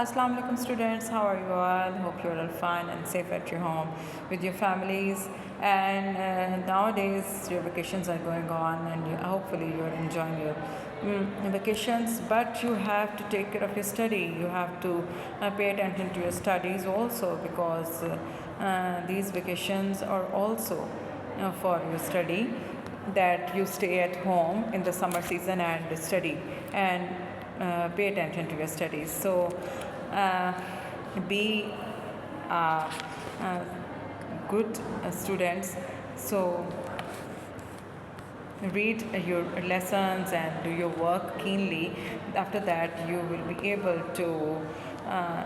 Assalamu alaikum students, how are you all? Hope you're all fine and safe at your home with your families. And nowadays your vacations are going on and hopefully you're enjoying your vacations, but you have to take care of your study. You have to pay attention to your studies also, because these vacations are also for your study, that you stay at home in the summer season and study and pay attention to your studies. So uh, be good students. So read your lessons and do your work keenly. After that you will be able to uh,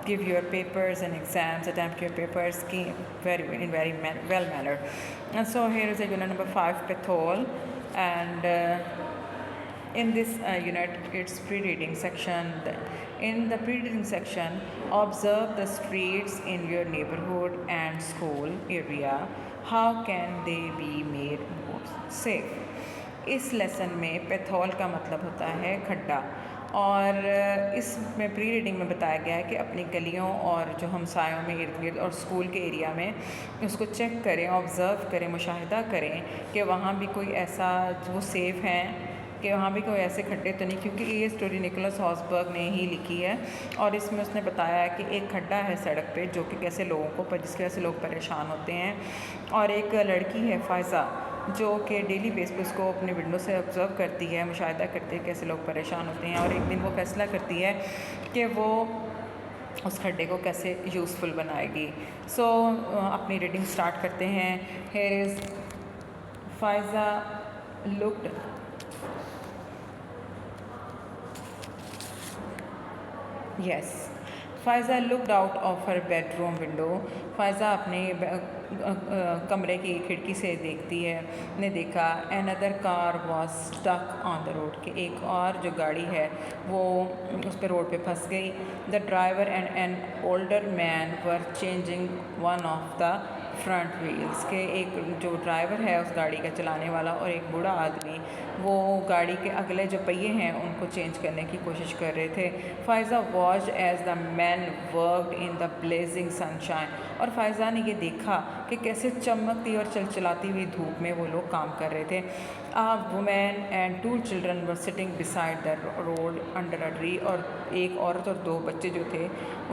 give your papers and exams, attempt your papers very well manner. And so here is a unit number 5, Pathol, and in this unit it's pre-reading section. In the pre-reading section, observe the streets in your neighborhood and school area. How can they be made more safe? इस lesson में पैथोल का मतलब होता है खड्डा, और इसमें pre reading में बताया गया है कि अपनी गलियों और जो हमसायों में इर्द गिर्द और स्कूल के एरिया में उसको चेक करें, ऑब्ज़र्व करें, मुशाहिदा करें कि वहाँ भी कोई ऐसा जो सेफ़ हैं, कि वहाँ भी कोई ऐसे खड्डे तो नहीं, क्योंकि ये स्टोरी निकोलस हॉसबर्ग ने ही लिखी है। और इसमें उसने बताया है कि एक खड्डा है सड़क पे जो कि कैसे लोगों को जिसकी वजह से लोग परेशान होते हैं, और एक लड़की है फ़ायज़ा जो कि डेली बेस पे उसको अपने विंडो से ऑब्ज़र्व करती है, मुशाहिदा करती है कैसे लोग परेशान होते हैं, और एक दिन वो फ़ैसला करती है कि वो उस खड्डे को कैसे यूज़फुल बनाएगी। सो अपनी रीडिंग स्टार्ट करते हैं। Here is Faiza looked Yes. Faiza looked out of her bedroom window. Faiza अपने कमरे की खिड़की से देखती है, ने देखा another car was stuck on the road, कि एक और जो गाड़ी है वो उस पर रोड पे फंस गई। The driver and an older man were changing one of the front wheels, के एक जो ड्राइवर है उस गाड़ी का चलाने वाला और एक बूढ़ा आदमी वो गाड़ी के अगले जो पहिए हैं उनको चेंज करने की कोशिश कर रहे थे। Faiza watch as the man worked in the blazing sunshine, और फ़ायज़ा ने ये देखा कि कैसे चमकती और चलचलाती हुई धूप में वो लोग काम कर रहे थे। A women and 2 children were sitting beside the road under a tree, और एक औरत और 2 बच्चे जो थे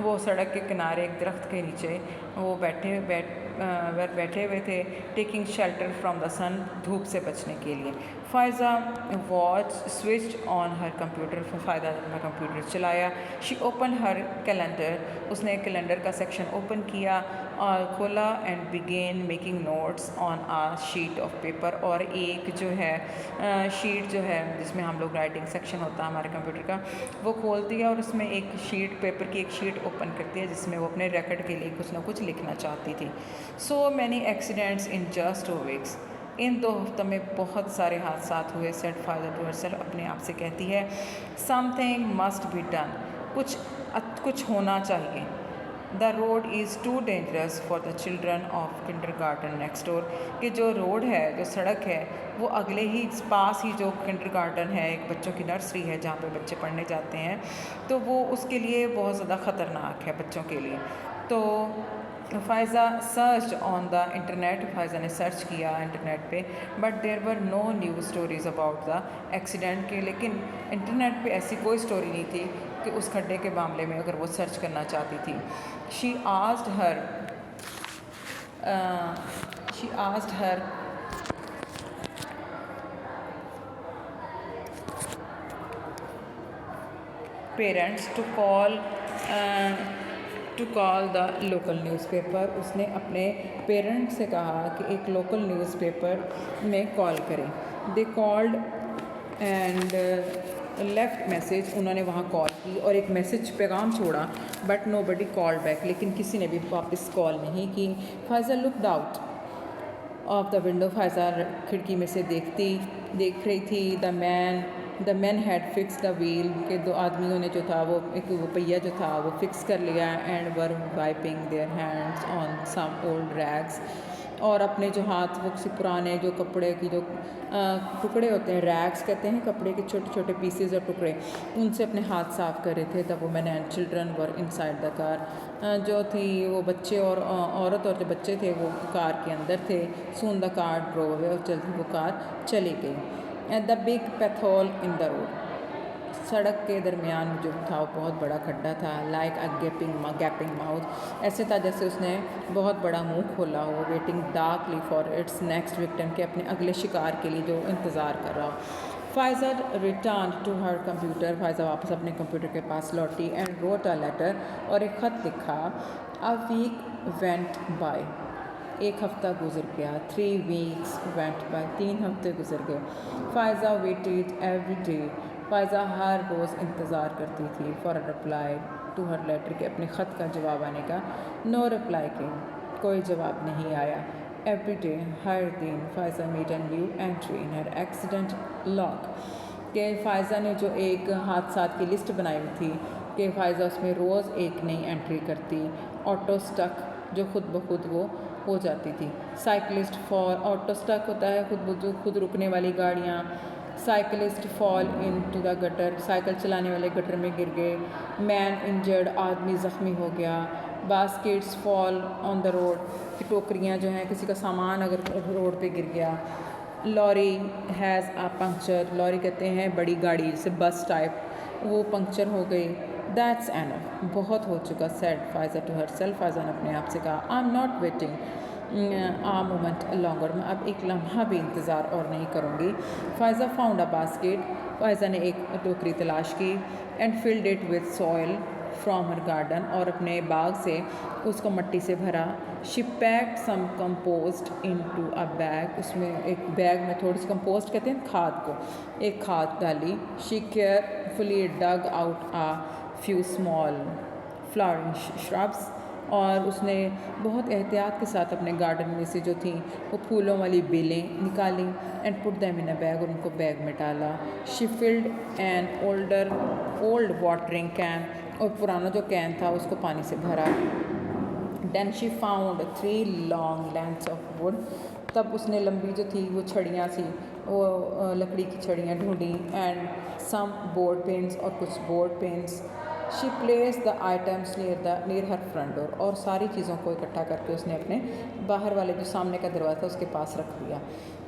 वो सड़क के किनारे एक दरख्त के नीचे वो बैठे हुए थे, taking shelter from the sun, धूप से बचने के लिए। Faiza watch switch on her computer, Faiza अपना कंप्यूटर चलाया। शी ओपन हर कैलेंडर, उसने कैलेंडर का सेक्शन ओपन किया और खोला, and begin making notes on a sheet of paper, और एक जो है शीट जो है जिसमें हम लोग राइटिंग सेक्शन होता है हमारे कंप्यूटर का, वो खोलती है और उसमें एक शीट पेपर की एक शीट ओपन करती है जिसमें वो अपने रिकॉर्ड के लिए कुछ ना कुछ लिखना चाहती थी। So many accidents in just 2 weeks, इन 2 हफ्तों में बहुत सारे हादसा हुए। सेट फ़ायदा टू हरसेल्फ, अपने आप से कहती है। समथिंग मस्ट बी डन, कुछ होना चाहिए। The road is too dangerous for the children of kindergarten next door, कि जो रोड है, जो सड़क है, वो अगले ही पास ही जो किंडरगार्टन है, एक बच्चों की नर्सरी है जहाँ पे बच्चे पढ़ने जाते हैं, तो वो उसके लिए बहुत ज़्यादा ख़तरनाक है बच्चों के लिए। तो Faiza search on the internet, Faiza ने सर्च किया इंटरनेट पे, but there were no news stories about the accident के, लेकिन इंटरनेट पे ऐसी कोई स्टोरी नहीं थी कि उस खड्डे के मामले में अगर वो सर्च करना चाहती थी। She asked her parents to call the local newspaper, उसने अपने पेरेंट्स से कहा कि एक लोकल न्यूज़पेपर में कॉल करें। They called and left message, उन्होंने वहाँ कॉल की और एक मैसेज पैगाम छोड़ा, but nobody called back, लेकिन किसी ने भी वापस कॉल नहीं की। Faiza looked out of the window, Faiza खिड़की में से देख रही थी। The man had fix the wheel, के 2 आदमियों ने जो था वो पहिया जो था वो फिक्स कर लिया, and were wiping their hands on some old rags, और अपने जो हाथ वो किसी पुराने जो कपड़े की जो टुकड़े होते हैं, रैग्स कहते हैं कपड़े के छोटे छोटे पीसेज और टुकड़े, उनसे अपने हाथ साफ़ कर रहे थे। The women and children were inside the car. जो थी वो बच्चे और औरत और जो बच्चे थे वो कार के अंदर थे। Soon the car drove away, और जल्दी वो कार चली गई। At the big pothole in the road, सड़क के दरमियान जो था वो बहुत बड़ा खड्डा था। लाइक अ गैपिंग माउथ, ऐसे था जैसे उसने बहुत बड़ा मुंह खोला हो। Waiting darkly for its next victim, के अपने अगले शिकार के लिए जो इंतज़ार कर रहा हो। Faiza return to her computer, Faiza वापस अपने कंप्यूटर के पास लौटी एंड रोट अ लेटर, और एक ख़त लिखा। अ वीक वेंट बाय, एक हफ़्ता गुजर गया। 3 weeks वेंट बाय, 3 हफ्ते गुजर गए। Faiza waited every day, Faiza हर रोज़ इंतज़ार करती थी। For reply to her letter, के अपने ख़त का जवाब आने का। नो रिप्लाई के, कोई जवाब नहीं आया। एवरी डे, हर दिन, Faiza made a new entry in her accident log, के फ़ाइज़ा ने जो एक हादसात की लिस्ट बनाई हुई थी कि फ़ाइज़ा उसमें रोज़ एक नई एंट्री करती। ऑटो स्टक, जो खुद ब खुद वो हो जाती थी। साइकिलिस्ट फॉर, ऑटो स्टक होता है खुद रुकने वाली गाड़ियाँ। Cyclist fall into the gutter, cycle चलाने वाले गटर में गिर गए। मैन इंजर्ड, आदमी ज़ख्मी हो गया। Baskets fall on the road, कि टोकरियाँ जो हैं, किसी का सामान अगर रोड पे गिर गया। Lorry has a puncture, lorry कहते हैं बड़ी गाड़ी जैसे बस टाइप, वो पंक्चर हो गई। दैट्स एनफ, बहुत हो चुका। Said Faiza to herself, Faiza ने अपने आप से कहा। I am not waiting a moment longer, मैं अब एक लम्हा भी इंतज़ार और नहीं करूँगी। Faiza found a basket, Faiza ने एक टोकरी तलाश की। And filled it with soil from her garden, और अपने बाग से उसको मिट्टी से भरा। She packed some compost into a bag, उसमें एक बैग में थोड़ी सी कंपोस्ट कहते हैं खाद को, एक खाद डाली। She carefully dug out a few small flowering shrubs, और उसने बहुत एहतियात के साथ अपने गार्डन में से जो थी वो फूलों वाली बेलें निकाली। And put them in a bag, और उनको बैग में डाला। She filled an old watering can, और पुराना जो कैन था उसको पानी से भरा। Then she found 3 long lengths of wood, तब उसने लंबी जो थी वो छड़ियाँ सी, वो लकड़ी की छड़ियाँ ढूंढी। एंड सम बोर्ड पेन्स, और कुछ board pens. She place the items near her front door, और सारी चीज़ों को इकट्ठा करके उसने अपने बाहर वाले जो सामने का दरवाज़ा था उसके पास रख दिया।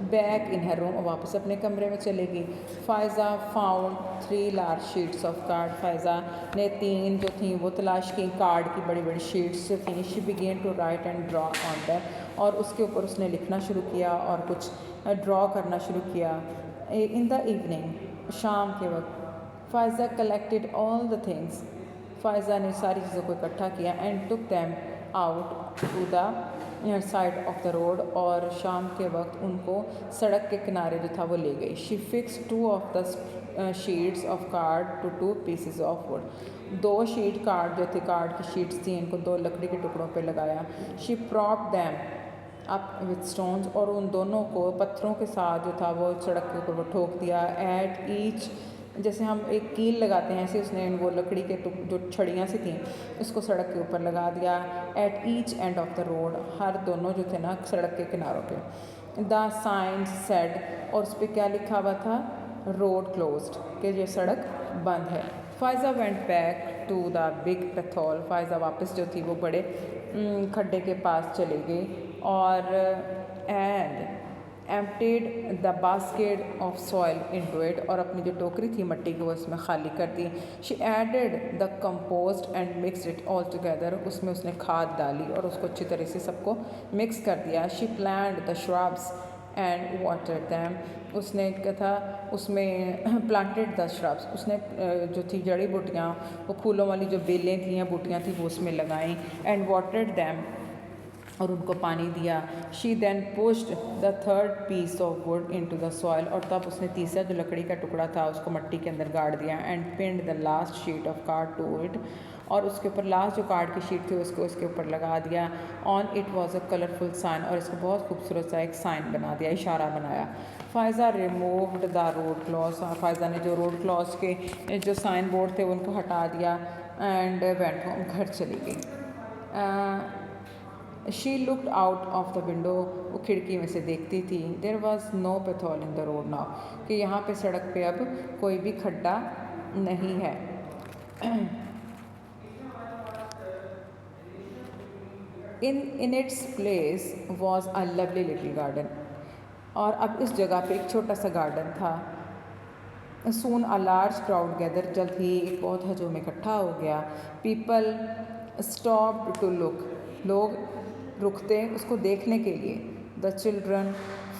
बैक इन हर रूम, और वापस अपने कमरे में चलेगी। Faiza found 3 large sheets of card, Faiza ने 3 जो थी वो तलाश की कार्ड की बड़ी बड़ी शीट्स जो थी। She began to write and draw on them, और उसके ऊपर उसने लिखना शुरू किया और कुछ ड्रॉ करना शुरू किया। इन द इवनिंग, शाम के वक्त, Faiza collected all the things, Faiza ने सारी चीज़ों को इकट्ठा किया। And took them out to the side of the road, और शाम के वक्त उनको सड़क के किनारे जो था वो ले गई। She fix 2 of the sheets of card to 2 pieces of wood, 2 sheet card जो थे, कार्ड की शीट्स थी, इनको 2 लकड़ी के टुकड़ों पे लगाया। She prop them up with stones, और उन दोनों को पत्थरों के साथ जो था वो सड़क के ऊपर वो ठोक दिया। एट ईच, जैसे हम एक कील लगाते हैं ऐसे उसने वो लकड़ी के जो छड़ियाँ सी थी उसको सड़क के ऊपर लगा दिया। At each end of the road, हर दोनों जो थे ना सड़क के किनारों पे। द साइन सेड, और उस पर क्या लिखा हुआ था, रोड क्लोज्ड, कि ये सड़क बंद है। Faiza went back to the big pothole, Faiza वापस जो थी वो बड़े खड्डे के पास चली गई। और and emptied the basket of soil into it, और अपनी जो टोकरी थी मिट्टी की वो इसमें खाली कर दी। She added the compost and mix it all together, उसमें उसने खाद डाली और उसको अच्छी तरह से सबको मिक्स कर दिया। She plant the shrubs and water them, उसने क्या था उसमें प्लांटेड द श्रब्स, उसने जो थी जड़ी बूटियाँ, वो फूलों वाली जो बेलें थी या बूटियाँ थी वो उसमें लगाईं। एंड वाटर्ड दैम, और उनको पानी दिया। She then pushed the 3rd piece of wood into the soil, और तब उसने तीसरा जो लकड़ी का टुकड़ा था उसको मिट्टी के अंदर गाड़ दिया। And pinned the last sheet of card to it, और उसके ऊपर लास्ट जो कार्ड की शीट थी उसको इसके ऊपर लगा दिया। On it was a colourful sign, और इसको बहुत खूबसूरत सा एक साइन बना दिया, इशारा बनाया। Faiza removed the road clause, Faiza ने जो रोड क्लॉज के जो साइन बोर्ड थे उनको हटा दिया। एंड वेंट होम, घर चली गई। She looked out of the window, वो खिड़की में से देखती थी। There was no pothole in the road now, कि यहाँ पे सड़क पे अब कोई भी खड्डा नहीं है। In its place was a lovely little garden, और अब इस जगह पे एक छोटा सा गार्डन था। सून अ लार्ज क्राउड गैदर, जल्द ही एक बहुत हजूम इकट्ठा हो गया। पीपल स्टॉप टू लुक, लोग रुकते उसको देखने के लिए। The children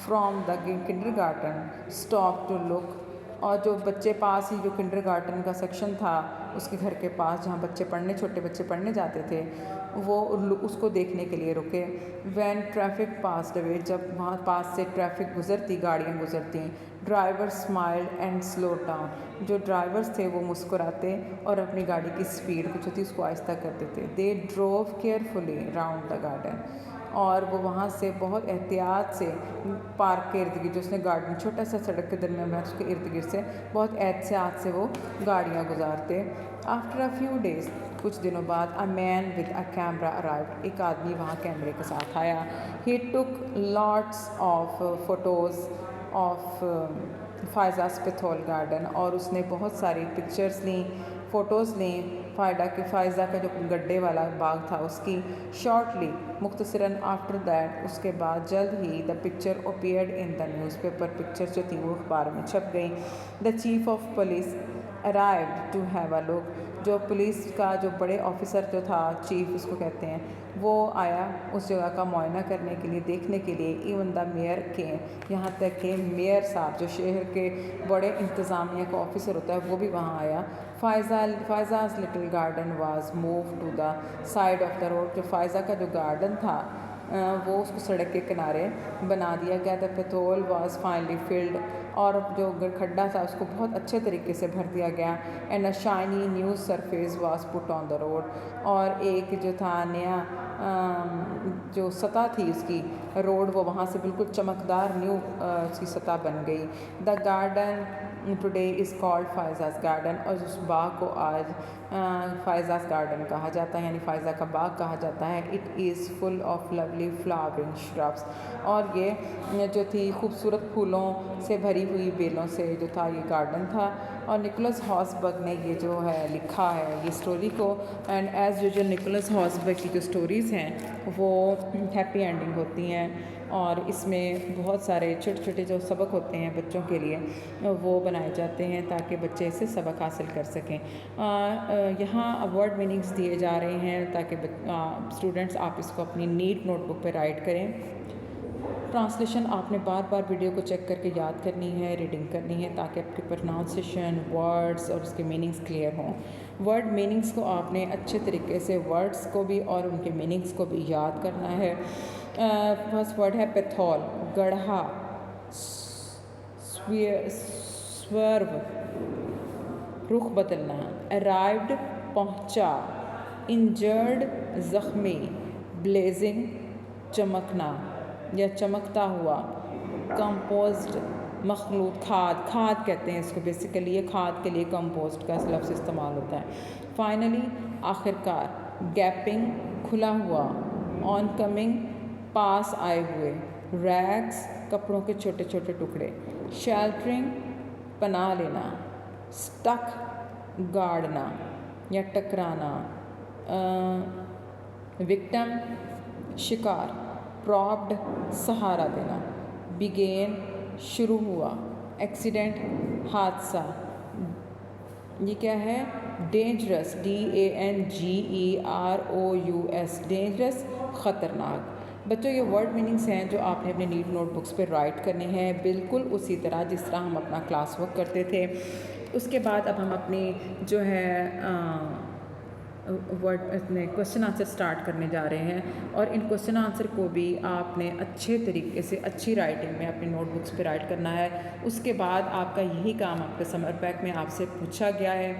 from the kindergarten stop to look, और जो बच्चे पास ही जो किंडरगार्टन का सेक्शन था उसके घर के पास जहाँ बच्चे पढ़ने छोटे बच्चे पढ़ने जाते थे, वो उसको देखने के लिए रुके। वैन ट्रैफिक पास अवे, जब वहाँ पास से ट्रैफिक गुजरती, गाड़ियाँ गुजरती। Driver smiled and slow down, जो ड्राइवर्स थे वो मुस्कुराते और अपनी गाड़ी की स्पीड कुछ होती उसको आहिस्ता कर देते। They drove carefully round the garden, और वो वहाँ से बहुत एहतियात से पार्क के इर्द गिर्द, जो उसने गार्डन छोटा सा सड़क के दरमियान में उसके इर्द गिर्द से बहुत एहतियात से वो गाड़ियाँ गुजारते। आफ्टर अ फ्यू डेज, कुछ दिनों बाद, a man with a camera arrived, एक आदमी वहाँ कैमरे के साथ आया। He took lots of photos of Faiza's pothole garden, और उसने बहुत सारी पिक्चर्स ली, फ़ोटोज़ ली फ़ायज़ा का जो गड्ढे वाला बाग था उसकी। शॉर्टली, मुख्तसरन, आफ्टर दैट, उसके बाद, जल्द ही, the picture appeared in the newspaper, picture जो थी वो अखबार में छप गई। The chief of police arrived to have a look, जो पुलिस का जो बड़े ऑफिसर जो था, चीफ उसको कहते हैं, वो आया उस जगह का मुआयना करने के लिए, देखने के लिए। इवन द मेयर के, यहाँ तक कि मेयर साहब जो शहर के बड़े इंतज़ामिया का ऑफिसर होता है वो भी वहाँ आया। Faiza's little garden was move to the side of the road, जो फ़ायज़ा का जो गार्डन था वो उसको सड़क के किनारे बना दिया गया। द पेथोल वाज फाइनली फिल्ड, और जो खड्डा था उसको बहुत अच्छे तरीके से भर दिया गया। And a shiny new surface was put on the road, और एक जो था नया जो सतह थी उसकी रोड, वो वहाँ से बिल्कुल चमकदार न्यू उसकी सतह बन गई। The garden today is called Faiza's garden, और उस बाग को आज फ़ायज़ा's गार्डन कहा जाता है, यानी फ़ायज़ा का बाग कहा जाता है। It is full of lovely flowering shrubs, और ये जो थी खूबसूरत फूलों से भरी हुई बेलों से जो था ये गार्डन था। और निकोलस हॉसबर्ग ने ये जो है लिखा है ये स्टोरी को। And as usual Nicholas Hosberg की जो स्टोरीज़ हैं वो हैप्पी एंडिंग होती हैं, और इसमें बहुत सारे छोटे छोटे जो सबक होते हैं बच्चों के लिए वो बनाए जाते हैं ताकि बच्चे इससे सबक हासिल कर सकें। यहाँ वर्ड मीनिंग्स दिए जा रहे हैं ताकि स्टूडेंट्स आप इसको अपनी नीट नोटबुक पे राइट करें। ट्रांसलेशन आपने बार बार वीडियो को चेक करके याद करनी है, रीडिंग करनी है, ताकि आपकी प्रोनाउंसिएशन, वर्ड्स और उसके मीनिंग्स क्लियर हों। वर्ड मीनिंग्स को आपने अच्छे तरीके से वर्ड्स को भी और उनके मीनिंग्स को भी याद करना है। फर्स्ट वर्ड है पेथोल, गढ़ा, स्वर्व, रुख बदलना। अराइव्ड, पहुँचा। इंजर्ड, ज़ख्मी। ब्लेजिंग, चमकना या चमकता हुआ। कंपोस्ट, मखलूत, खाद, खाद कहते हैं इसको बेसिकली, ये खाद के लिए कंपोस्ट का लफ्ज़ इस्तेमाल होता है। फाइनली, आखिरकार। गैपिंग, खुला हुआ। ऑन कमिंग, पास आए हुए। रैग्स, कपड़ों के छोटे छोटे टुकड़े। शेल्टरिंग, पनाह लेना। स्टक, गाड़ना या टकराना। विक्टिम, शिकार। प्रॉप्ड, सहारा देना। बिगेन, शुरू हुआ। एक्सीडेंट, हादसा। ये क्या है? डेंजरस, DANGEROUS, डेंजरस, ख़तरनाक। बच्चों ये वर्ड मीनिंग्स हैं जो आपने अपने नीट नोटबुक्स पे राइट करने हैं, बिल्कुल उसी तरह जिस तरह हम अपना क्लास वर्क करते थे। उसके बाद अब हम अपनी जो है वर्ड अपने क्वेश्चन आंसर स्टार्ट करने जा रहे हैं, और इन क्वेश्चन आंसर को भी आपने अच्छे तरीके से अच्छी राइटिंग में अपनी नोटबुक्स पे राइट करना है। उसके बाद आपका यही काम आपके समर पैक में आपसे पूछा गया है।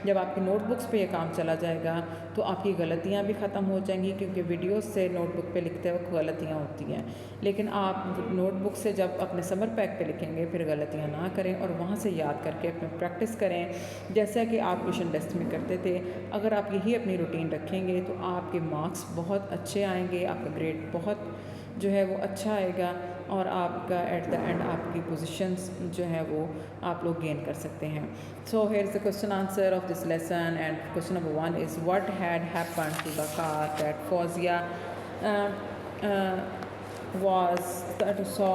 जब आपकी नोटबुक्स पे ये काम चला जाएगा तो आपकी गलतियाँ भी ख़त्म हो जाएंगी, क्योंकि वीडियोस से नोटबुक पे लिखते वक्त गलतियाँ होती हैं। लेकिन आप नोटबुक से जब अपने समर पैक पे लिखेंगे फिर गलतियाँ ना करें, और वहाँ से याद करके अपने प्रैक्टिस करें जैसा कि आप ट्यूशन टेस्ट में करते थे। अगर आप यही अपनी रूटीन रखेंगे तो आपके मार्क्स बहुत अच्छे आएंगे, आपका ग्रेड बहुत जो है वो अच्छा आएगा और आपका एट द एंड आपकी पोजीशंस जो है वो आप लोग गेन कर सकते हैं. So here is the question answer of this lesson and question number 1 is what had happened to the car that Fauzia was saw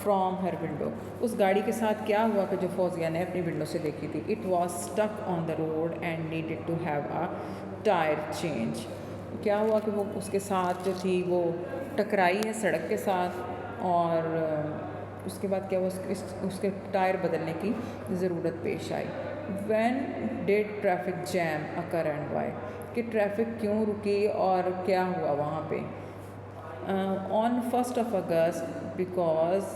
from her window. उस गाड़ी के साथ क्या हुआ कि जो फौजिया ने अपनी विंडो से देखी थी. It was stuck on the road and needed to have a tyre change. क्या हुआ कि वो उसके साथ जो थी वो टकराई है सड़क के साथ और उसके बाद क्या हुआ उसके टायर बदलने की ज़रूरत पेश आई. When did traffic jam occur and why. कि ट्रैफिक क्यों रुकी और क्या हुआ वहाँ पे. On 1st of August because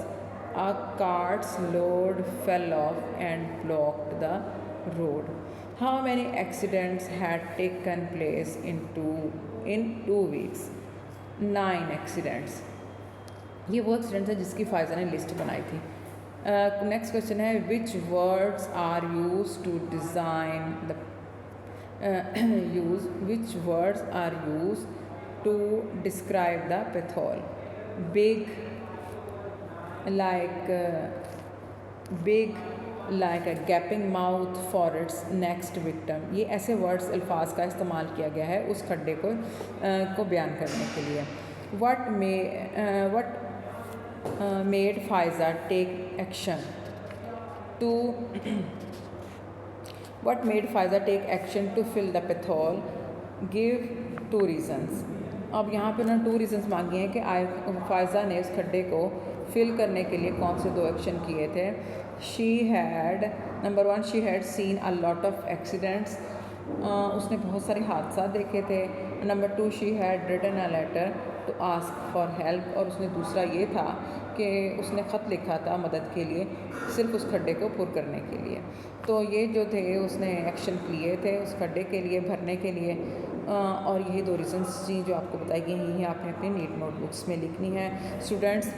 a cart's load fell off and blocked the road. How many accidents had taken place in 2 weeks? 9 accidents. ये वो एक्सीडेंट्स है जिसकी फायजा ने लिस्ट बनाई थी. नेक्स्ट क्वेश्चन है which words are use to design the which words are used to describe the pathol. Big like a gaping mouth for its next victim. ये ऐसे वर्ड्स अल्फाज का इस्तेमाल किया गया है उस खड्डे को बयान करने के लिए. What made Faiza take action to What made Faiza take action to fill the pathol? Give 2 reasons. अब यहाँ पे उन्होंने 2 रीज़न्स मांगे हैं कि फ़ायज़ा ने उस खड्डे को फिल करने के लिए कौन से 2 एक्शन किए थे. Number 1 she had seen a lot of accidents. उसने बहुत सारे हादसा देखे थे. Number 2 she had written a letter to ask for help. और उसने दूसरा ये था कि उसने ख़त लिखा था मदद के लिए सिर्फ उस खड्डे को पुर करने के लिए. तो ये जो थे उसने एक्शन लिए थे उस खड्डे के लिए भरने के लिए. और यही 2 रीज़न्स जी जो आपको बताई गई हैं आपने अपनी नीट नोटबुक्स में लिखनी है. स्टूडेंट्स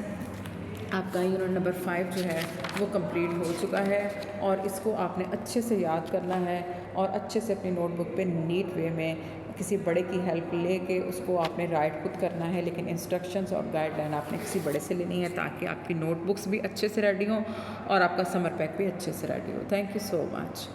आपका यूनिट नंबर 5 जो है वो कंप्लीट हो चुका है और इसको आपने अच्छे से याद करना है और अच्छे से अपनी नोटबुक पे नीट वे में किसी बड़े की हेल्प लेके उसको आपने राइट खुद करना है. लेकिन इंस्ट्रक्शंस और गाइडलाइन आपने किसी बड़े से लेनी है ताकि आपकी नोटबुक्स भी अच्छे से रेडी हों और आपका समर पैक भी अच्छे से रेडी हो. Thank you so much.